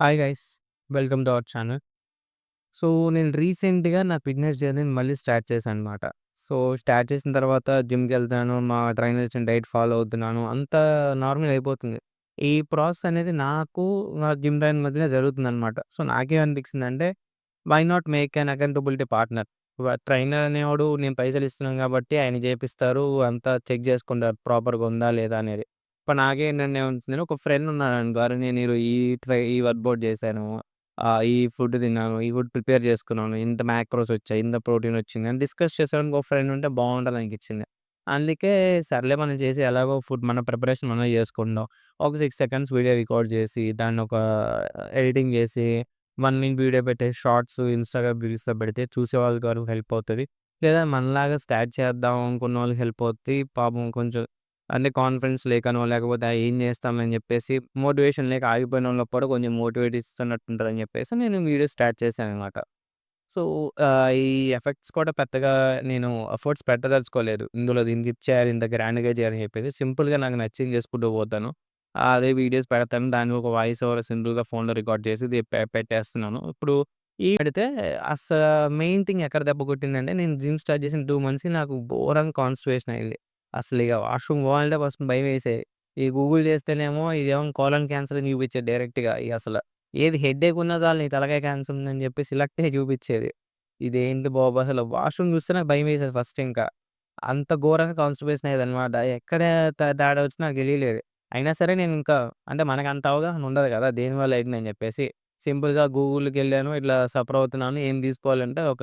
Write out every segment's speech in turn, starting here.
Hi guys! Welcome to our channel. So, నేను రీసెంట్‌గా నా ఫిట్‌నెస్ జర్నీని మళ్ళీ స్టార్ట్ చేశాననమాట. సో, స్టార్ట్ చేసిన తర్వాత జిమ్‌కెళ్తున్నాను. మా ట్రైనర్ ఇచ్చిన డైట్ ఫాలో అవుతున్నాను. అంతా నార్మల్ అయిపోతుంది. ఈ ప్రాసెస్ అనేది నాకు, నా జిమ్ ట్రైనర్ మధ్యన జరుగుతుందనమాట. సో, నాకేమనిపించిందంటే, why not make an accountability partner? Trainer అనేవాడు నేను పైసలిస్తున్నాను కాబట్టి ఆయన చేపిస్తారు. అంతా చెక్ చేసుకుంటారు ప్రాపర్‌గా ఉందా లేదా అనేది. ఇప్పుడు నాకేంటంటే ఏమనిపించిందంటే ఒక ఫ్రెండ్ ఉన్నాడనుకో, అరె నేను ఈ వర్కౌట్ చేశాను. ఈ ఫుడ్ తిన్నాను. ఈ ఫుడ్ ప్రిపేర్ చేసుకున్నాను. ఇంత మాక్రోస్ వచ్చాయి. ఇంత ప్రోటీన్ వచ్చింది అని డిస్కస్ చేసేవానికి ఒక ఫ్రెండ్ ఉంటే బావుంటదనిపించింది. అందుకే సర్లే మనం చేసి ఎలాగో ఫుడ్ మన ప్రిపరేషన్ మనమే చేసుకుందాం. ఒక 6 సెకండ్స్ వీడియో రికార్డ్ చేసి, దాన్ని ఒక ఎడిటింగ్ చేసి, 1 మినిట్ వీడియో పెట్టేసి షార్ట్స్ ఇన్‌స్టాగ్రామ్ రీల్స్‌లో పెడితే చూసేవాళ్ళకి వరకు హెల్ప్ అవుతది. లేదా మనలాగా స్టార్ట్ చేద్దాం అనుకున్న వాళ్ళకి హెల్ప్ అవుద్ది. పాపం కొంచెం అంటే కాన్ఫిడెన్స్ లేకనో, లేకపోతే ఏం చేస్తాంలే అని చెప్పేసి మోటివేషన్ లేక ఆగిపోయినోళ్ళకి కూడా కొంచెం మోటివేట్ ఇస్తున్నట్టుంటదని చెప్పేసి నేను వీడియో స్టార్ట్ చేశాననమాట. సో, ఈ ఎఫెక్ట్స్ కూడా పెద్దగా నేను ఎఫర్ట్స్ పెట్టదలుచుకోలేదు. ఇందులో దీనికి ఇది చేయాలి, ఇంత గ్రాండ్‌గా చేయాలని చెప్పేసి సింపుల్‌గా నాకు నచ్చింది చేసుకుంటూ పోతాను. అదే వీడియోస్ పెడతాను. దానికి ఒక వాయిస్ ఓవర్ సింపుల్‌గా ఫోన్‌లో రికార్డ్ చేసి పెట్టేస్తున్నాను. ఇప్పుడు పెడితే మెయిన్ థింగ్ ఎక్కడ దెబ్బ కొట్టిందంటే నేను జిమ్ స్టార్ట్ చేసిన 2 మంత్స్‌కి నాకు ఘోరంగా కాన్‌స్టిపేషన్ అయింది. అసలిగ వాష్‌రూమ్ పోవాలంటే ఫస్ట్ భయమేసేది. ఈ గూగుల్ చేస్తేనేమో ఇదేమో కోలన్ క్యాన్సర్ అని చూపించేది డైరెక్ట్‌గా. ఏది హెడ్‌ఏక్ ఉన్నా చాలు నీ తలకాయ క్యాన్సర్ ఉందని చెప్పేసి ఇలాగే చూపించేది. ఇదేంటి బాబు అసలు వాష్‌రూమ్ చూస్తే నాకు భయమేసేది ఫస్ట్ ఇంకా. అంత ఘోరంగా కాన్‌స్టిపేషన్ అయ్యేదనమాట. ఎక్కడ తేడా వచ్చిందో నాకు తెలియలేదు. అయినా సరే నేనింకా అంటే మనకంత అవగాహన ఉండదు కదా! దేనివల్ల అయిందని చెప్పేసి. సింపుల్‌గా గూగుల్‌కెళ్ళాను. ఇట్లా సఫర్ అవుతున్నాను. ఏం తీసుకోవాలంటే ఒక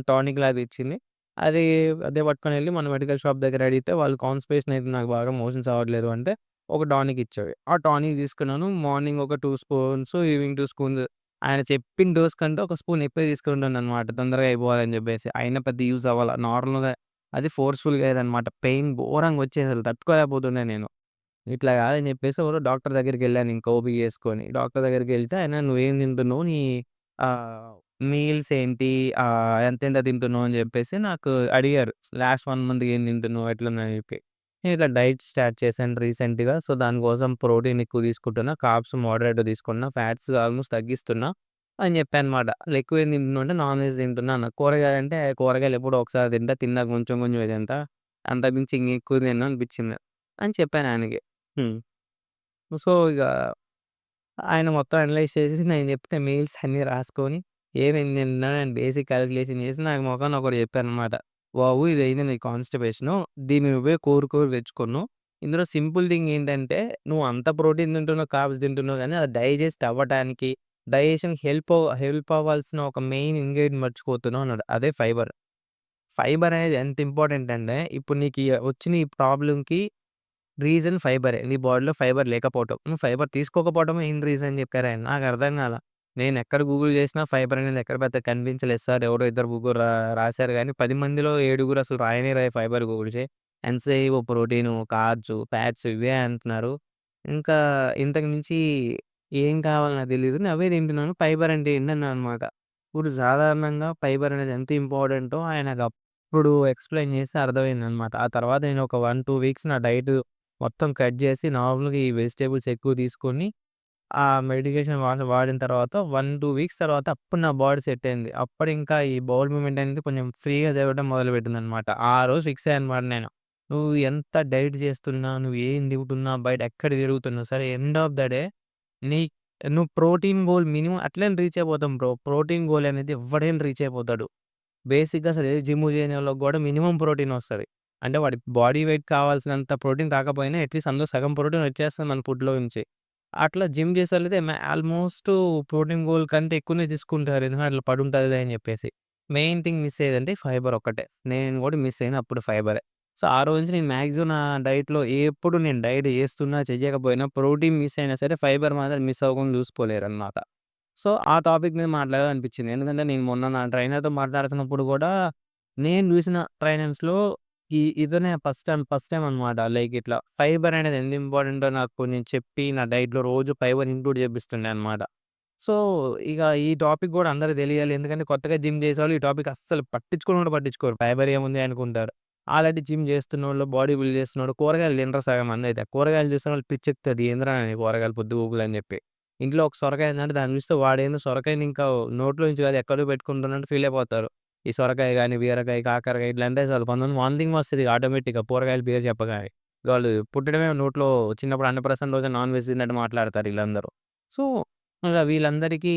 టానిక్ లాగా ఇచ్చింది. అది అదే పట్టుకొనెళ్ళి మన మెడికల్ షాప్ దగ్గర అడిగితే వాళ్ళు కాన్‌స్టిపేషన్ అయితే నాకు బాగా మోషన్స్ అవ్వట్లేదు అంటే ఒక టానిక్ ఇచ్చాడు. ఆ టానిక్ తీసుకున్నాను. మార్నింగ్ ఒక 2 స్పూన్స్, ఈవినింగ్ 2 స్పూన్స్ ఆయన చెప్పిన డోస్ కంటే ఒక స్పూన్ ఎక్కువే తీసుకుంటున్నాననమాట. తొందరగా అయిపోవాలని చెప్పేసి. అయినా పెద్ద యూజ్ అవ్వల. నార్మల్‌గా అది ఫోర్స్‌ఫుల్‌గా అయ్యేదనమాట. పెయిన్ ఘోరంగా వచ్చేది అసలు తట్టుకోలేకపోతుండే నేను. ఇట్లా కాదని చెప్పేసి ఎవరో డాక్టర్ దగ్గరికెళ్ళాను ఇంకా ఓపిక చేసుకొని. డాక్టర్ దగ్గరికెళ్తే ఆయన "నువ్వేం తింటున్నావు? నీ ఆహ్, మీల్స్ ఏంటి? ఎంతెంత తింటున్నావు?" అని చెప్పేసి నాకు అడిగారు. లాస్ట్ 1 మంత్‌గా ఏం తింటున్నావు? ఎట్లుందని చెప్పి. నేను ఇట్లా డైట్ స్టార్ట్ చేశాను రీసెంట్‌గా. సో, దానికోసం ప్రోటీన్ ఎక్కువ తీసుకుంటున్నా. కార్బ్స్ మోడరేట్‌గా తీసుకుంటున్నా. ఫ్యాట్స్ ఆల్మోస్ట్ తగ్గిస్తున్నా అని చెప్పానన్నమాట. ఎక్కువేం తింటున్నావు అంటే నాన్ వెజ్ తింటున్నా అన్నా. కూరగాయలంటే కూరగాయలు ఎప్పుడో ఒకసారి తింటా. తిన్నాక కొంచెం కొంచెమే తింటా. అంతకు మించి ఇంకెక్కువ తినను అనిపించింది అని చెప్పాను ఆయనకి. హ్మ్. సో, ఇగ ఆయన మొత్తం అనలైజ్ చేసేసి నేను చెప్పిన మీల్స్ అన్నీ రాసుకొని, ఏమేమి తింటున్నాను అని బేసిక్ కాలిక్యులేషన్ చేసి నాకు మొఖాన ఒకటి చెప్పారనమాట. "బాబు ఇదయింది నీ కాన్‌స్టిపేషను. దీన్ని నువ్వే కోరి తెచ్చుకున్నావు. ఇందులో సింపుల్ థింగ్ ఏంటంటే, నువ్వు అంత ప్రోటీన్ తింటున్నావు, కార్బ్స్ తింటున్నావు గానీ అది డైజెస్ట్ అవ్వటానికి, డైజెషన్‌కి హెల్ప్ అవ్వాల్సిన ఒక మెయిన్ ఇంగ్రీడియంట్ మర్చిపోతున్నావు" అన్నాడు. అదే ఫైబర్. ఫైబర్ అనేది ఎంత ఇంపార్టెంట్ అంటే, ఇప్పుడు నీకు వచ్చిన ఈ ప్రాబ్లమ్‌కి రీజన్ ఫైబరే. నీ బాడీలో ఫైబర్ లేకపోవటం. నువ్వు ఫైబర్ తీసుకోకపోవడమే మెయిన్ రీజన్ చెప్పారాయన. నాకర్థం కాల. నేనెక్కడ గూగుల్ చేసినా ఫైబర్ అనేది ఎక్కడ పెద్దగా కనిపించలేదు సార్. ఎవరో ఇద్దరు ముగ్గురు రాసారు గానీ 10 మందిలో ఏడుగురు అసలు రాయనే రాయరు ఫైబర్ గురించి. ఎంతసేపు ప్రోటీను, కార్బ్స్, ఫ్యాట్స్ ఇవే అంటున్నారు. ఇంకా ఇంతకు మించి ఏం కావాలో నాకు తెలీదు. నేను అవే తింటున్నాను. ఫైబర్ అంటే ఏంటన్నాననమాట. ఇప్పుడు సాధారణంగా ఫైబర్ అనేది ఎంత ఇంపార్టెంటో ఆయనకప్పుడు ఎక్స్‌ప్లెయిన్ చేస్తే అర్థమైందనమాట. ఆ తర్వాత నేను ఒక 1, 2 వీక్స్ నా డైట్ మొత్తం కట్ జేసి నార్మల్‌గా ఈ వెజిటబుల్స్ ఎక్కువ తీసుకొని, ఆ మెడికేషన్ వాడిన తర్వాత 1, 2 వీక్స్ తర్వాత అప్పుడు నా బాడీ సెట్ అయింది. అప్పుడింకా ఈ బౌల్ మూవ్‌మెంట్ అనేది కొంచెం ఫ్రీగా జరగడం మొదలుపెట్టిందనమాట. ఆ రోజు ఫిక్స్ అయ్యానన్నమాట నేను. నువ్వు ఎంత డైట్ చేస్తున్నా, నువ్వు ఏం తింటున్నా, బయట ఎక్కడ తిరుగుతున్నా సరే ఎండ్ ఆఫ్ ద డే నీ నువ్వు ప్రోటీన్ గోల్ మినిమమ్ అట్లనే రీచ్ అయిపోతాం బ్రో. ప్రోటీన్ గోల్ అనేది ఎవ్వడైనా రీచ్ అయిపోతాడు. బేసిక్‌గా అసలు ఏ జిమ్ చేయనోళ్ళకి గూడా మినిమమ్ ప్రోటీనొస్తది. అంటే వాడి బాడీ వెయిట్ కావాల్సినంత ప్రోటీన్ రాకపోయినా అట్‌లీస్ట్ అందులో సగం ప్రోటీన్ వచ్చేస్తది మన ఫుడ్‌లో నుంచి. అట్లా జిమ్ చేసేవాళ్ళైతే ఆల్‌మోస్ట్ ప్రోటీన్ గోల్ కంటే ఎక్కువనే తీసుకుంటారు. ఎందుకంటే అట్లా పడుంటదిలే అని చెప్పేసి. మెయిన్ థింగ్ మిస్ అయ్యేదంటే ఫైబర్ ఒక్కటే. నేను గూడా మిస్ అయిన అప్పుడు ఫైబరే. సో, ఆ రోజు నుంచి నేను మాక్సిమం నా డైట్‌లో ఎప్పుడు నేను డైట్ చేస్తున్నా, చెయ్యకపోయినా ప్రోటీన్ మిస్ అయినా సరే ఫైబర్ మాత్రం మిస్ అవ్వకుండా చూసుకోలేరనమాట. సో, ఆ టాపిక్ మీద మాట్లాడాలనిపించింది. ఎందుకంటే నేను మొన్న నా ట్రైనర్‌తో మాట్లాడుతున్నప్పుడు గూడా, నేను చూసిన ట్రైనర్స్‌లో ఇతనే ఫస్ట్ టైమ్ అనమాట. లైక్ ఇట్లా ఫైబర్ అనేది ఎంత ఇంపార్టెంటో నాకు కొంచెం చెప్పి, నా డైట్‌లో రోజు ఫైబర్ ఇంక్లూడ్ చేపిస్తుండే అనమాట. సో, ఇగ ఈ టాపిక్ గూడా అందరికి తెలియాలి. ఎందుకంటే కొత్తగా జిమ్ చేసేవాళ్ళు ఈ టాపిక్ అస్సలు పట్టించుకోను కూడా పట్టించుకోరు. ఫైబర్ ఏముంది అనుకుంటారు. ఆల్రెడీ జిమ్ చేస్తున్నోళ్ళు, బాడీ బిల్డ్ చేస్తున్నోడు కూరగాయలు తినరు సగం మందైతే. కూరగాయలు చూసినోళ్ళకి పిచ్చెక్కుతది. ఏందిరా కూరగాయలు పొద్దుగూకులు అని చెప్పి. ఇంట్లో ఒక సొరకాయ ఉందంటే దాన్ని చూస్తే వాడేందో సొరకాయని ఇంకా నోట్లో నుంచి కాదు ఎక్కడో పెట్టుకుంటున్నట్టు ఫీల్ అయిపోతారు. ఈ సొరకాయ గాని, బీరకాయ, కాకరకాయ ఇట్లా అంటే చాలు కొంతమంది వామిటింగ్ వస్తది ఆటోమేటిక్‌గా కూరగాయల పేరు చెప్పగానే. వాళ్ళు పుట్టడమే నోట్లో చిన్నప్పుడు అన్నప్రాసన రోజు నాన్ వెజ్ తిన్నట్టు మాట్లాడతారు ఈళ్ళందరూ. సో, ఇగ వీళ్ళందరికీ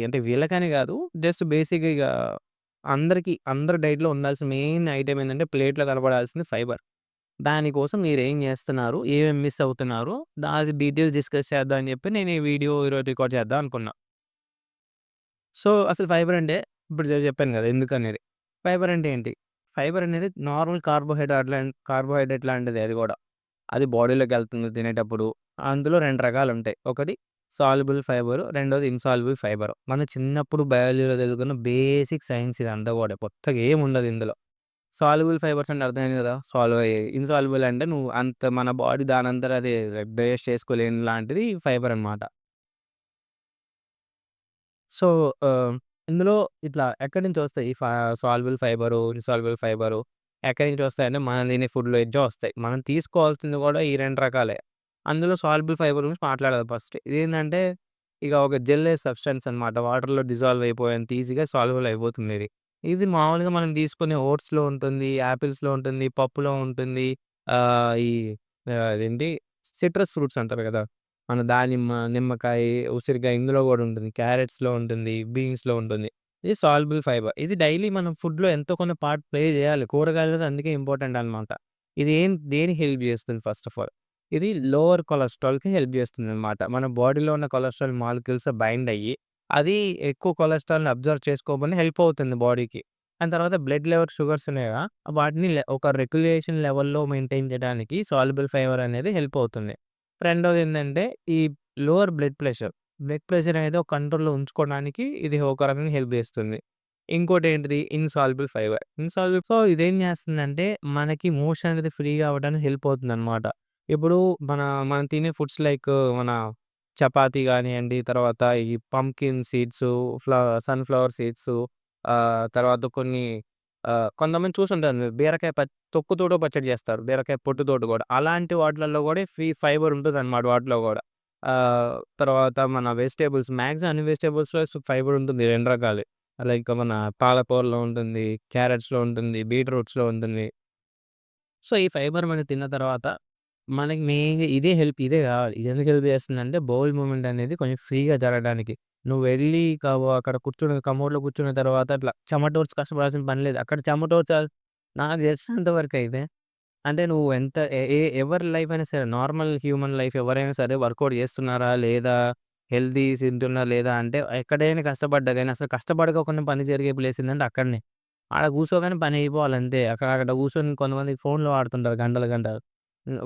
అంటే వీళ్ళకని కాదు జస్ట్ బేసిక్‌గా ఇగ అందరి డైట్‌లో ఉండాల్సిన మెయిన్ ఐటెమ్ ఏందంటే ప్లేట్‌లో కనపడాల్సింది ఫైబర్. దానికోసం మీరేం జేస్తున్నారు? ఏమేమి మిస్ అవుతున్నారు? దాని డీటెయిల్స్ డిస్కస్ చేద్దాం అని జెప్పి నేను ఈ వీడియో ఈరోజు రికార్డ్ చేద్దాం అనుకున్నా. సో, అసలు ఫైబర్ అంటే ఇప్పుడు చెప్పాను గదా! ఎందుకనేది. ఫైబర్ అంటే ఏంటి? ఫైబర్ అనేది నార్మల్ కార్బోహైడ్రేట్ లాంటిదే అది గూడా. అది బాడీలోకెళ్తుంది తినేటప్పుడు. అందులో 2 రకాలుంటాయి. ఒకటి సాల్యుబుల్ ఫైబరు, రెండోది ఇన్సాల్యుబుల్ ఫైబరు. మన చిన్నప్పుడు బయాలజీలో చదువుకున్న బేసిక్ సైన్స్ ఇదంతా గూడా. కొత్తగా ఏముండదు ఇందులో. సాల్యుబుల్ ఫైబర్స్ అంటే అర్థమైంది గదా! సాల్వ్ అయ్యేయి. ఇన్సాల్యుబుల్ అంటే నువ్వు అంత మన బాడీ దానంతట అదే డైజెస్ట్ చేసుకోలేని లాంటిది ఫైబర్ అనమాట. సో, ఆహ్, ఇందులో ఇట్లా ఎక్కడి నుంచొస్తాయి ఈ సాల్యుబుల్ ఫైబరు, ఇన్సాల్యుబుల్ ఫైబరు ఎక్కడి నుంచొస్తాయంటే మనం తినే ఫుడ్‌లో నుంచే వస్తాయి. మనం తీసుకోవాల్సింది గూడా ఈ 2 రకాలే. అందులో సాల్యుబుల్ ఫైబర్ గురించి మాట్లాడదాం ఫస్ట్. ఇదేందంటే ఇక ఒక జెల్లే సబ్స్టెన్స్ అనమాట. వాటర్‌లో డిసాల్వ్ అయిపోయేంత ఈజీగా సాల్యుబుల్ అయిపోతుందిది. ఇది మామూలుగా మనం తీసుకునే ఓట్స్‌లో ఉంటుంది, యాపిల్స్‌లో ఉంటుంది, పప్పులో ఉంటుంది. ఈ అదేంటి సిట్రస్ ఫ్రూట్స్ అంటారు గదా! మన దానిమ్మ, నిమ్మకాయ, ఉసిరికాయ ఇందులో గూడా ఉంటుంది. క్యారట్స్‌లో ఉంటుంది. బీన్స్‌లో ఉంటుంది. ఇది సాల్యుబుల్ ఫైబర్. ఇది డైలీ మనం ఫుడ్‌లో ఎంతో కొంత పార్ట్ ప్లే జేయాలి. కూరగాయలు అందుకే ఇంపార్టెంట్ అన్నమాట. ఇది దేనికి హెల్ప్ జేస్తుంది ఫస్ట్ ఆఫ్ ఆల్. ఇది లోవర్ కొలెస్ట్రాల్‌కి హెల్ప్ జేస్తుందన్నమాట. మన బాడీలో ఉన్న కొలెస్ట్రాల్ మాలిక్యూల్స్ బైండ్ అయ్యి, అది ఎక్కువ కొలెస్ట్రాల్‌ని అబ్జర్వ్ చేసుకోమని హెల్ప్ అవుతుంది బాడీకి. దాని తర్వాత బ్లడ్ లెవెల్ షుగర్స్ ఉన్నాయి గదా! వాటిని ఒక రెగ్యులేషన్ లెవెల్‌లో మెయింటైన్ చేయడానికి సాల్యుబుల్ ఫైబర్ అనేది హెల్ప్ అవుతుంది. రెండోదేంటంటే, ఈ lower blood pressure. Blood pressure అనేది ఒక కంట్రోల్‌లో ఉంచుకోవడానికి ఇది ఒక రకంగా హెల్ప్ జేస్తుంది. ఇంకోటేంటిది ఇన్సాల్యుబుల్ ఫైబర్. సో, ఇదేం జేస్తుందంటే, మనకి మోషన్ అనేది ఫ్రీగా అవ్వడానికి హెల్ప్ అవుతుందనమాట. ఇప్పుడు మన మనం తినే ఫుడ్స్ లైక్ మన చపాతీ గానియండి, తర్వాత ఈ పంకిన్ సీడ్సు, సన్‌ఫ్లవర్ సీడ్సు తర్వాత కొన్ని కొంతమంది చూసుంటారు మీరు బీరకాయ తొక్కుతోటి పచ్చడి జేస్తారు. బీరకాయ పొట్టుతోటి గూడా. అలాంటి వాటిలల్లో గూడా ఫైబర్ ఉంటదనమాట వాటిలో గూడా. తర్వాత మన వెజిటబుల్స్ మాక్సిమం అన్ని వెజిటబుల్స్‌లో ఫైబర్ ఉంటుంది 2 రకాలు. లైక్ మన పాలకూరలో ఉంటుంది, క్యారట్స్‌లో ఉంటుంది, బీట్రూట్స్‌లో ఉంటుంది. సో, ఈ ఫైబర్ మనం తిన్న తర్వాత మనకి మెయిన్‌గా ఇదే గావాలి. ఇదెందుకు హెల్ప్ చేస్తుందంటే బౌల్ మూవ్‌మెంట్ అనేది కొంచెం ఫ్రీగా జరగడానికి. నువ్వు వెళ్లి అక్కడ కూర్చొని కమోడ్‌లో కూర్చున్న తర్వాత అట్లా చెమటోడ్చి కష్టపడాల్సిన పని లేదు. అక్కడ చెమటోర్చాలి నాకు తెలిసినంత వరకైతే అంటే నువ్వు ఎంత ఎ ఎ ఎవరి లైఫ్ అయినా సరే నార్మల్ హ్యూమన్ లైఫ్ ఎవరైనా సరే వర్కౌట్ చేస్తున్నారా? లేదా? తింటున్నారా లేదా? అంటే ఎక్కడైనా కష్టపడ్డా గాని అసలు కష్టపడకోకుండా పని జరిగే ప్లేస్ ఏందంటే అక్కడనే. ఆడ కూర్చోగానే పని అయిపోవాలి అంతే. అక్కడ కూర్చొని కొంతమంది ఫోన్‌లు వాడుతుంటారు గంటలు గంటలు.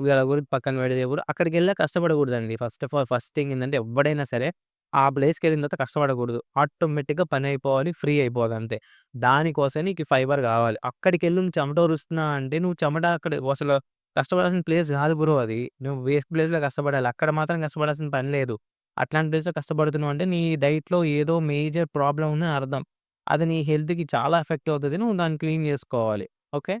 వీళ్ళ గురించి పక్కన పెడితే ఇప్పుడు అక్కడికెళ్ళా కష్టపడకూడదండి. First of all first thing ఏందంటే ఎవ్వడైనా సరే ఆ ప్లేస్‌కెళ్ళిన తర్వాత కష్టపడకూడదు. ఆటోమేటిక్‌గా పని అయిపోవాలి. ఫ్రీ అయిపోవాలి అంతే. దానికోసం నీకు ఫైబర్ కావాలి. అక్కడికెళ్ళి నువ్వు చెమటోరుస్తున్నావు అంటే నువ్వు చెమట అక్కడ అసలు కష్టపడాల్సిన ప్లేస్ కాదు బ్రో అది. నువ్వు వేస్ట్ ప్లేస్‌లో కష్టపడాలి. అక్కడ మాత్రం కష్టపడాల్సిన పని లేదు. అట్లాంటి ప్లేస్‌లో కష్టపడుతున్నావు అంటే నీ డైట్‌లో ఏదో మేజర్ ప్రాబ్లమ్ ఉందని అర్థం. అది నీ హెల్త్‌కి చాలా ఎఫెక్ట్ అవుతది. నువ్వు దాన్ని క్లీన్ చేసుకోవాలి. ఓకే.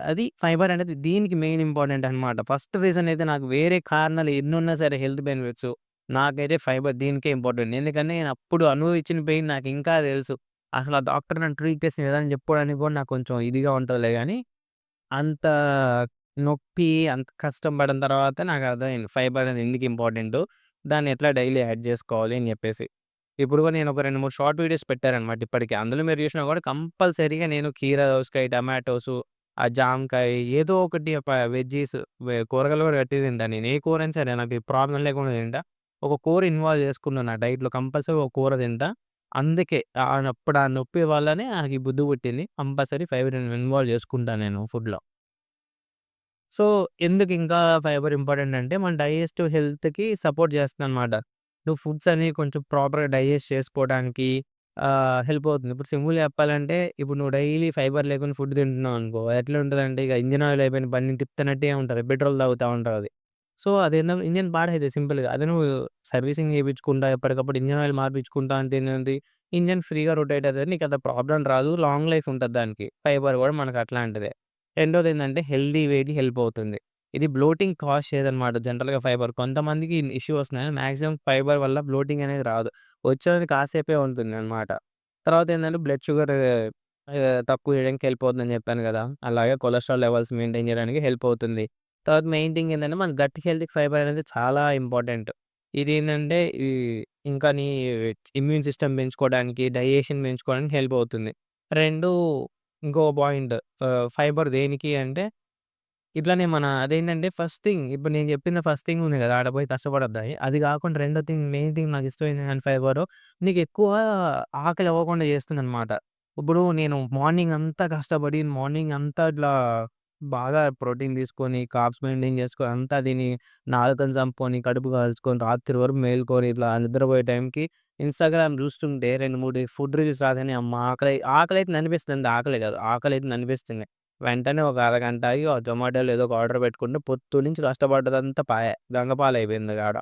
అది ఫైబర్ అనేది దీనికి మెయిన్ ఇంపార్టెంట్ అనమాట. ఫస్ట్ రీజన్ అయితే నాకు వేరే కారణాలు ఎన్నున్నా సరే హెల్త్ బెనిఫిట్స్ నాకైతే ఫైబర్ దీనికే ఇంపార్టెంట్. ఎందుకంటే నేను అప్పుడు అనుభవించిన పెయిన్ నాకు ఇంకా తెలుసు. అసలు ఆ డాక్టర్ నన్ను ట్రీట్ చేసిన విధానం చెప్పుకోవడానికి కూడా నాకు కొంచెం ఇదిగా ఉంటదిలే గానీ, అంత నొప్పి, అంత కష్టం పడిన తర్వాత నాకు అర్థమైంది ఫైబర్ అనేది ఎందుకు ఇంపార్టెంటో, దాన్ని ఎట్లా డైలీ యాడ్ చేసుకోవాలి అని చెప్పేసి. ఇప్పుడు కూడా నేను ఒక 2, 3 షార్ట్ వీడియోస్ పెట్టాననమాట ఇప్పటికి. అందులో మీరు చూసినా కూడా కంపల్సరీగా నేను కీరా దోసకాయ, టమాటోసు, ఆ జామకాయ ఏదో ఒకటి వెజ్జీస్ కూరగాయలు కూడా గట్టిగా తింటా నేను. ఏ కూరైనా సరే నాకు ప్రాబ్లమ్ లేకుండా తింటా. ఒక కూర ఇన్వాల్వ్ చేసుకున్నా నా డైట్‌లో కంపల్సరీ ఒక కూర తింటా. అందుకే అప్పుడు ఆ నొప్పి వల్లనే నాకు ఈ బుద్ధి పుట్టింది. కంపల్సరీ ఫైబర్ ఇన్వాల్వ్ చేసుకుంటా నేను ఫుడ్‌లో. సో, ఎందుకు ఇంకా ఫైబర్ ఇంపార్టెంట్ అంటే, మన డైజెస్టివ్ హెల్త్‌కి సపోర్ట్ చేస్తుందనమాట. నువ్వు ఫుడ్స్ అనేవి కొంచెం ప్రాపర్‌గా డైజెస్ట్ చేసుకోవడానికి హెల్ప్ అవుతుంది. ఇప్పుడు సింపుల్‌గా చెప్పాలంటే, ఇప్పుడు నువ్వు డైలీ ఫైబర్ లేకుండా ఫుడ్ తింటున్నావనుకో, ఎట్లుంటదంటే ఇక ఇంజిన్ ఆయిల్ అయిపోయిన బండిని తిప్పుతున్నట్టే ఉంటది. పెట్రోల్ తాగుతా ఉంటదది. సో, అదేందో ఇంజిన్ పాడైతది సింపుల్‌గా. అదే నువ్వు సర్వీసింగ్ చేపించుకుంటా, ఎప్పటికప్పుడు ఇంజిన్ ఆయిల్ మార్పించుకుంటా అంటే ఏంది, ఇంజిన్ ఫ్రీగా రొటేట్ అయితది. నీకంత ప్రాబ్లమ్ రాదు. లాంగ్ లైఫ్ ఉంటది దానికి. ఫైబర్ కూడా మనకు అట్లాంటిదే. రెండోదేందంటే హెల్తీ వేకి హెల్ప్ అవుతుంది. ఇది బ్లోటింగ్ కాజ్ చేయదనమాట జనరల్‌గా ఫైబర్. కొంతమందికి ఇష్యూ వస్తున్నాయి. మాక్సిమం ఫైబర్ వల్ల బ్లోటింగ్ అనేది రాదు. వచ్చేది కాసేపే ఉంటుందనమాట. తర్వాతేంటంటే బ్లడ్ షుగర్ తక్కువ చేయడానికి హెల్ప్ అవుతుందని చెప్పాను గదా! అలాగే కొలెస్ట్రాల్ లెవెల్స్ మెయింటైన్ చేయడానికి హెల్ప్ అవుతుంది. తర్వాత మెయిన్ థింగ్ ఏంటంటే మన గట్ హెల్త్‌కి ఫైబర్ అనేది చాలా ఇంపార్టెంట్. ఇదేంటంటే ఇంకా నీ ఇమ్యూన్ సిస్టమ్ పెంచుకోవడానికి, డైజెషన్ పెంచుకోవడానికి హెల్ప్ అవుతుంది. 2 ఇంకో పాయింట్ ఫైబర్ దేనికి అంటే ఇట్లనే మన అదేంటంటే ఫస్ట్ థింగ్ ఇప్పుడు నేను చెప్పిన ఫస్ట్ థింగ్ ఉంది కదా! ఆడ పోయి కష్టపడొద్దని. అది కాకుండా రెండో థింగ్ మెయిన్ థింగ్ నాకు ఇష్టమైంది ఏంటంటే ఫైబరు నీకెక్కువ ఆకలి అవ్వకుండా చేస్తుందనమాట. ఇప్పుడు నేను మార్నింగ్ అంతా కష్టపడి మార్నింగ్ అంతా ఇట్లా బాగా ప్రోటీన్ తీసుకొని, కార్బ్స్ మెయింటైన్ చేసుకొని అంతా తిని, నాలుకని చంపుకొని, కడుపు కాల్చుకొని, రాత్రి వరకు మేలుకొని ఇట్లా నిద్రపోయే టైంకి ఇన్‌స్టాగ్రామ్ చూస్తుంటే 2, 3 ఫుడ్ రీల్స్ రాగానే అమ్మ ఆకలైతుంది అనిపిస్తుంది. ఆకలి కాదు ఆకలైతుంది అనిపిస్తుంది. వెంటనే ఒక అరగంట ఆగి జొమాటోలో ఏదో ఒక ఆర్డర్ పెట్టుకుంటే పొద్దున్నుంచి కష్టపడ్డదంతా పాయే. గంగపాలైపోయింది ఆడ.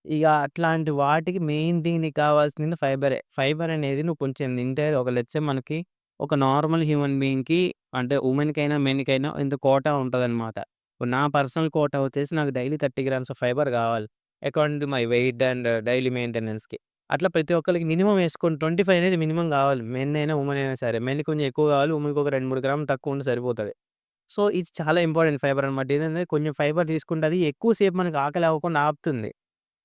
ఇగ అట్లాంటి వాటికి మెయిన్ థింగ్ నీకు కావాల్సింది ఫైబరే. ఫైబర్ అనేది నువ్వు కొంచెం తింటే ఒక లెట్స్ సే మనకి ఒక నార్మల్ హ్యూమన్ బీయింగ్‌కి అంటే వుమెన్‌కైనా, మెన్‌కైనా ఇంత కోటా ఉంటదనమాట. ఇప్పుడు నా పర్సనల్ కోటా వచ్చేసి నాకు డైలీ 30 గ్రామ్స్ ఆఫ్ ఫైబర్ కావాలి. According to my weight and daily మెయింటెనెన్స్‌కి. అట్లా ప్రతి ఒక్కళ్ళకి మినిమమ్ ఏసుకోండి. 25 అనేది మినిమమ్ కావాలి. మెన్ అయినా, వుమెన్ అయినా సరే. మెన్‌కి కొంచెం ఎక్కువ కావాలి. వుమెన్‌కి ఒక 2, 3 గ్రాములు తక్కువ ఉంటే సరిపోతది. సో, ఇది చాలా ఇంపార్టెంట్ ఫైబర్ అనమాట. ఏందంటే కొంచెం ఫైబర్ తీసుకుంటే అది ఎక్కువ సేపు మనకు ఆకలి అవ్వకుండా ఆపుతుంది.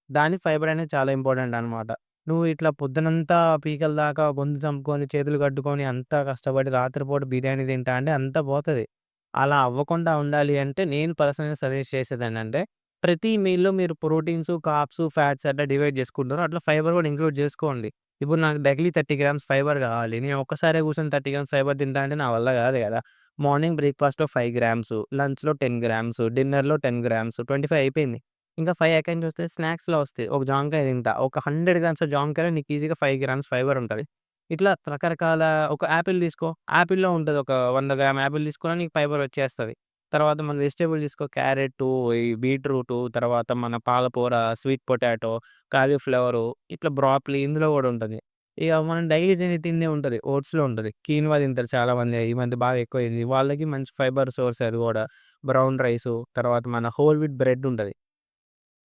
దానికి ఫైబర్ అనేది చాలా ఇంపార్టెంట్ అనమాట. నువ్వు ఇట్లా పొద్దునంతా పీకల దాకా గొంతు చంపుకొని, చేతులు కట్టుకొని అంతా కష్టపడి రాత్రిపూట బిర్యానీ తింటా అంటే అంతా పోతది. అలా అవ్వకుండా ఉండాలి అంటే నేను పర్సనల్‌గా సజెస్ట్ చేసేదేంటంటే ప్రతి మీల్‌లో మీరు ప్రోటీన్స్, కార్బ్స్, ఫ్యాట్స్ అట్లా డివైడ్ చేసుకుంటారో అట్లా ఫైబర్ కూడా ఇంక్లూడ్ చేసుకోండి. ఇప్పుడు నాకు డైలీ 30 గ్రామ్స్ ఫైబర్ కావాలి. నేను ఒక్కసారే కూర్చొని 30 గ్రామ్స్ ఫైబర్ తింటా అంటే నా వల్ల కాదు కదా! మార్నింగ్ బ్రేక్‌ఫాస్ట్‌లో 5 గ్రామ్స్, లంచ్‌లో 10 గ్రామ్స్, డిన్నర్‌లో 10 గ్రామ్స్ 25 అయిపోయింది. ఇంకా 5 ఎక్కడి నుంచొస్తాయి స్నాక్స్‌లో వస్తాయి. ఒక జాంకాయ తింటా. ఒక 100 గ్రామ్స్ జాంకాయలో నీకు ఈజీగా 5 గ్రామ్స్ ఫైబర్ ఉంటది. ఇట్లా రకరకాల ఒక యాపిల్ తీసుకో. యాపిల్‌లో ఉంటది. ఒక 100 గ్రామ్ యాపిల్ తీసుకున్నా నీకు ఫైబర్ వచ్చేస్తది. తర్వాత మన వెజిటబుల్ తీసుకో క్యారెట్టు, ఈ బీట్రూటు, తర్వాత మన పాలకూర, స్వీట్ పొటాటో, కాలీఫ్లవరు, ఇట్లా బ్రాకొలీ ఇందులో గూడా ఉంటది. ఇగ మనం డైలీ తినే తిండే ఉంటది. ఓట్స్‌లో ఉంటది. కీన్వా తింటారు చాలామంది. ఈ మధ్య బాగా ఎక్కువైంది. వాళ్ళకి మంచి ఫైబర్ సోర్స్ అది గూడా. బ్రౌన్ రైసు, తర్వాత మన హోల్ వీట్ బ్రెడ్ ఉంటది.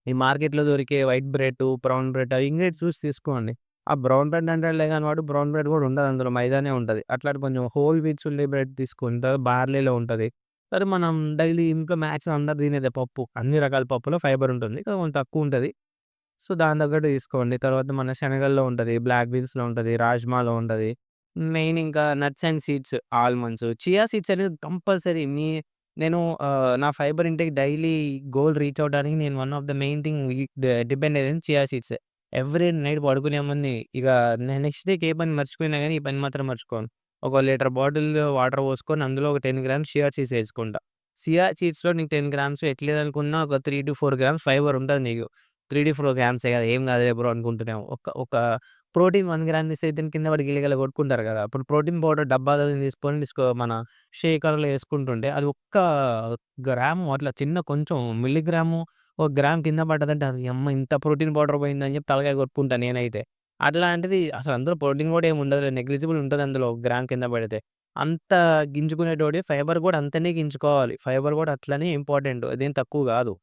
ఈ మార్కెట్‌లో దొరికే వైట్ బ్రెడ్డు, బ్రౌన్ బ్రెడ్ అవి ఇంగ్రీడియెంట్స్ చూసి తీసుకోండి. ఆ బ్రౌన్ బ్రెడ్ అంటాడులే గాని వాడు బ్రౌన్ బ్రెడ్ గూడా ఉండదు అందులో మైదానే ఉంటది. అట్లాంటి కొంచెం హోల్ వీట్స్ ఉండే బ్రెడ్ తీసుకోండి. తర్వాత బార్లీలో ఉంటది. సరే మనం డైలీ ఇంట్లో మాక్సిమం అందరూ తినేదే పప్పు. అన్ని రకాల పప్పులో ఫైబర్ ఉంటుంది. కొంచెం తక్కువ ఉంటది. సో, దాని తగ్గట్టు తీసుకోండి. తర్వాత మన శనగల్లో ఉంటది, బ్లాక్ బీన్స్‌లో ఉంటది, రాజ్మాలో ఉంటది. మెయిన్ ఇంకా nuts and seeds, almonds, chia seeds అనేది కంపల్సరీ నేను నా fibre intake daily goal reach అవ్వడానికి నేను one of the main thing depend అయ్యేది చియా సీడ్సే. ఎవ్రీ నైట్ పడుకునే ముందు ఇక నేను నెక్స్ట్ డేకి ఏ పని మర్చిపోయినా గాని ఈ పని మాత్రం మర్చిపోను. ఒక లీటర్ బాటిల్ వాటర్ పోసుకొని అందులో ఒక 10 గ్రామ్స్ చియా సీడ్స్ ఏసుకుంటా. చియా సీడ్స్‌లో నీకు 10 గ్రామ్స్ ఎట్లేదనుకున్నా ఒక 3-4 గ్రామ్స్ ఫైబర్ ఉంటది నీకు. 3-4 గ్రామ్సే కదా! ఏం కాదులే బ్రో అనుకుంటున్నాము. ఒక ఒక ప్రోటీన్ 1 గ్రామ్ మిస్ అయితే కింద పడి గిలగిల కొట్టుకుంటారు కదా! అప్పుడు ప్రోటీన్ పౌడర్ డబ్బాలో తీసుకొని మన షేకర్‌లో ఏసుకుంటుంటే అది ఒక్క గ్రాము అట్లా చిన్న కొంచెం మిల్లీగ్రాము, ఒక గ్రామ్ కింద పడ్డదంటే యమ్మ! ఇంత ప్రోటీన్ పౌడర్ పోయిందని చెప్పి తలకాయ కొట్టుకుంటా నేనైతే. అట్లాంటిది అసలు అందులో ప్రోటీన్ కూడా ఏమి ఉండదులే నెగ్లిజిబుల్ ఉంటది అందులో ఒక గ్రామ్ కింద పడితే. అంత గింజుకునేటోడు ఫైబర్ కూడా అంతనే గింజుకోవాలి. ఫైబర్ కూడా అట్లనే ఇంపార్టెంట్. అదేం తక్కువ కాదు.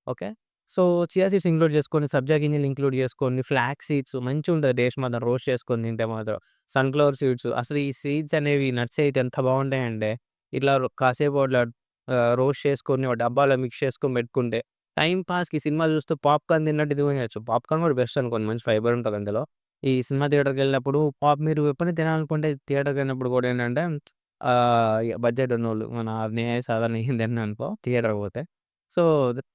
Okay. So, chia seeds include చేసుకోండి. సబ్జా గింజలు ఇంక్లూడ్ చేసుకోండి. ఫ్లాక్స్ సీడ్స్ మంచిగుంటది టేస్ట్ మాత్రం రోస్ట్ చేసుకొని తింటే మాత్రం. సన్‌ఫ్లవర్ సీడ్స్ అసలు ఈ సీడ్స్ అనేవి నట్స్ అయితే ఎంత బాగుంటాయంటే, ఇట్లా కాసేపు అట్లా రోస్ట్ చేసుకొని ఒక డబ్బాలో మిక్స్ చేసుకొని పెట్టుకుంటే, టైమ్ పాస్‌కి సినిమా చూస్తూ పాప్‌కార్న్ తిన్నట్టు ఇది తినొచ్చు. పాప్‌కార్న్ కూడా బెస్ట్ అనుకోండి. మంచి ఫైబర్ ఉంటది అందులో. ఈ సినిమా థియేటర్‌కెళ్ళినప్పుడు మీరు ఎప్పుడైనా తినాలనుకుంటే థియేటర్‌కెళ్ళినప్పుడు కూడా ఏంటంటే బడ్జెట్ ఉన్నోళ్ళు మన నేను సాధారణ ఏం తినననుకో థియేటర్‌కి పోతే. సో,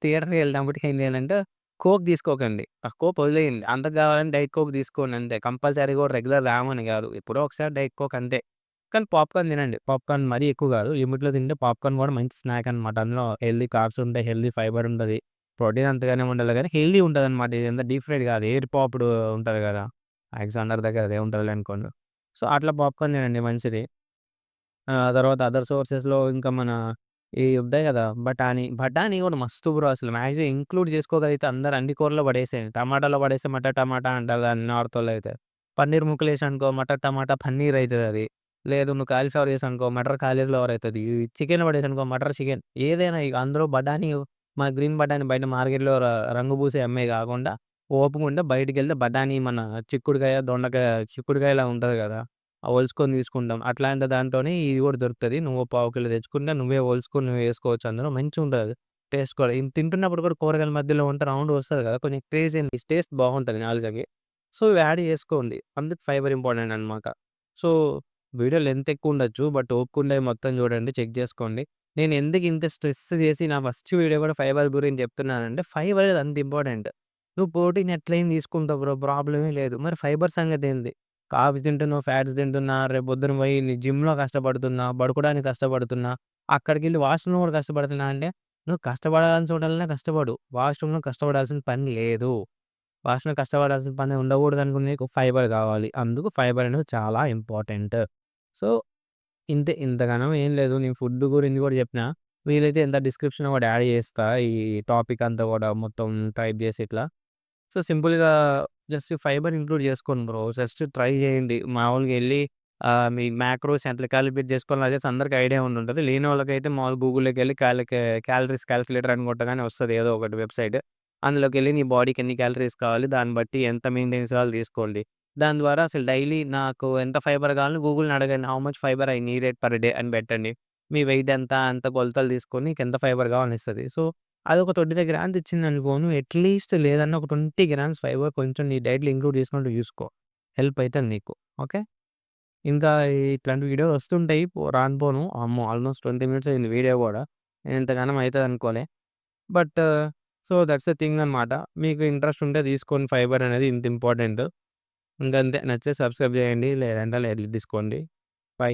థియేటర్‌కి వెళ్ళినప్పటికి ఏం చేయాలంటే, కోక్ తీసుకోకండి. ఆ కోక్ వదిలేయండి. అంతకు కావాలంటే డైట్ కోక్ తీసుకోండి అంతే. కంపల్సరీగా కూడా రెగ్యులర్ తాగమని కాదు. ఎప్పుడో ఒకసారి డైట్ కోక్ అంతే. కానీ పాప్‌కార్న్ తినండి. పాప్‌కార్న్ మరీ ఎక్కువ కాదు. లిమిట్‌లో తింటే పాప్‌కార్న్ కూడా మంచి స్నాక్ అనమాట. అందులో హెల్తీ కార్బ్స్ ఉంటాయి. హెల్తీ ఫైబర్ ఉంటది. ప్రోటీన్ అంతగానే ఉండదు గానీ హెల్తీ ఉంటదనమాట. ఇదంతా డీప్ ఫ్రైడ్ కాదు. ఎయిర్ పాప్డ్ ఉంటది కదా! అలెగ్జాండర్ దగ్గర అదే ఉంటదిలే అనుకోండి. సో, అట్లా పాప్‌కార్న్ తినండి మంచిది. తర్వాత అదర్ సోర్సెస్‌లో ఇంకా మన ఇయి ఉంటాయి గదా! బఠానీ. బఠానీ గూడా మస్తు బ్రో అసలు మాక్సిమం ఇంక్లూడ్ చేసుకోగలిగితే అందరూ అన్ని కూరల్లో పడేసేయండి. టమాటాలో పడేస్తే మటర్ టమాటా అంటారు దాన్ని నార్తోళ్ళైతే. పన్నీర్ ముక్కలేసామనుకో మటర్ టమాటా పన్నీర్ అయితదది. లేదు నువ్వు కాలీఫ్లవర్ చేసావనుకో మటర్ కాలీఫ్లవర్ అయితది. Chicken పడేసావనుకో matar chicken. ఏదైనా ఇగ అందులో బఠానీ మన గ్రీన్ బఠానీ బయట మార్కెట్‌లో రంగు పూసి అమ్మేయి కాకుండా ఓపుకుంటే బయటికెళ్తే బఠానీ మన చిక్కుడుకాయ, దొండకాయ చిక్కుడుకాయలా ఉంటది కదా! ఒలుచుకొని తీసుకుంటాం. అట్లాంటి దాంట్లోనే ఇది కూడా దొరుకుతది. నువ్వు పావు కిలో తెచ్చుకుంటే నువ్వే ఒలుచుకొని నువ్వు వేసుకోవచ్చు అందులో మంచిగుంటది. టేస్ట్ కూడా. తింటున్నప్పుడు కూడా కూరగాయల మధ్యలో ఉంటే రౌండ్‌గా వస్తది కదా! కొంచెం టేస్ట్ బాగుంటది నాలుకకి. సో, ఇవి యాడ్ చేసుకోండి. అందుకు ఫైబర్ ఇంపార్టెంట్ అన్నమాట. సో, వీడియో లెంత్ ఎక్కువుండొచ్చు. బట్ ఓపికగుండేవి మొత్తం చూడండి. చెక్ చేసుకోండి. నేను ఎందుకు ఇంత స్ట్రెస్ చేసి నా ఫస్ట్ వీడియో కూడా ఫైబర్ గురించి చెప్తున్నానంటే, ఫైబర్ అనేది అంత ఇంపార్టెంట్. నువ్వు ప్రోటీన్ ఎట్లైనా తీసుకుంటావు బ్రో ప్రాబ్లమే లేదు. మరి ఫైబర్ సంగతేంది? కార్బ్స్ తింటున్నావు, ఫ్యాట్స్ తింటున్నా, రేపు పొద్దున పోయి జిమ్‌లో కష్టపడుతున్నా, పడుకోవడానికి కష్టపడుతున్నా, అక్కడికెళ్ళి వాష్‌రూమ్‌లో కూడా కష్టపడుతున్నా అంటే, నువ్వు కష్టపడాల్సిన చోటల్నే కష్టపడు. వాష్‌రూమ్‌లో కష్టపడాల్సిన పని లేదు. వాష్‌రూమ్‌లో కష్టపడాల్సిన పని ఉండకూడదనుకుంటే నీకు ఫైబర్ కావాలి. అందుకు ఫైబర్ అనేది చాలా ఇంపార్టెంట్. సో, ఇంతే ఇంతగనం ఏం లేదు. నేను ఫుడ్ గురించి కూడా చెప్పినా. వీలైతే ఇంత డిస్క్రిప్షన్‌లో కూడా యాడ్ చేస్తా. ఈ టాపిక్ అంతా కూడా మొత్తం టైప్ చేసి ఇట్లా. సో, సింపుల్‌గా జస్ట్ ఫైబర్ ఇంక్లూడ్ చేసుకోండి బ్రో. జస్ట్ ట్రై చేయండి. మామూలుగా ఎళ్లి మీ మాక్రోస్ ఎట్లా కాలిక్యులేట్ చేసుకోవాలో అదే అందరికి ఐడియా ఉండుంటది. లేనోళ్ళకైతే మాములుగా గూగుల్‌లోకెళ్ళి క్యాలరీస్ కాలిక్యులేటర్ అని కొట్టగానే వస్తది ఏదో ఒకటి వెబ్‌సైట్. అందులోకెళ్ళి నీ బాడీకి ఎన్ని క్యాలరీస్ కావాలి, దాన్ని బట్టి ఎంత మెయింటెన్స్ కావాలో తీసుకోండి. దాని ద్వారా అసలు డైలీ నాకు ఎంత ఫైబర్ కావాలని గూగుల్‌ని అడగండి. How much fibre I needed per day అని పెట్టండి. మీ వెయిట్ ఎంత, అంత కొలతలు తీసుకొని నీకెంత ఫైబర్ కావాలని ఇస్తది. సో, అదొక 25 గ్రామ్స్ ఇచ్చిందనుకో నువ్వు అట్‌లీస్ట్ లేదన్నా ఒక 20 గ్రామ్స్ ఫైబర్ కొంచెం నీ డైట్‌లో ఇంక్లూడ్ చేసుకుంటూ చూసుకో. హెల్ప్ అయితది నీకు. ఓకే. ఇంకా ఇట్లాంటి వీడియోలు వస్తుంటాయి. రాను పోను. అమ్మో! ఆల్మోస్ట్ 20 మినిట్స్ అయింది వీడియో గూడా. నేను ఇంతగనం అయితదనుకోలే. But so, that's the thing అనమాట. మీకు ఇంట్రెస్ట్ ఉంటే తీసుకోండి ఫైబర్ అనేది ఇంత ఇంపార్టెంట్. ఇంకంతే నచ్చితే సబ్స్క్రైబ్ చేయండి. లేదంటే లేదు తీసుకోండి. బై.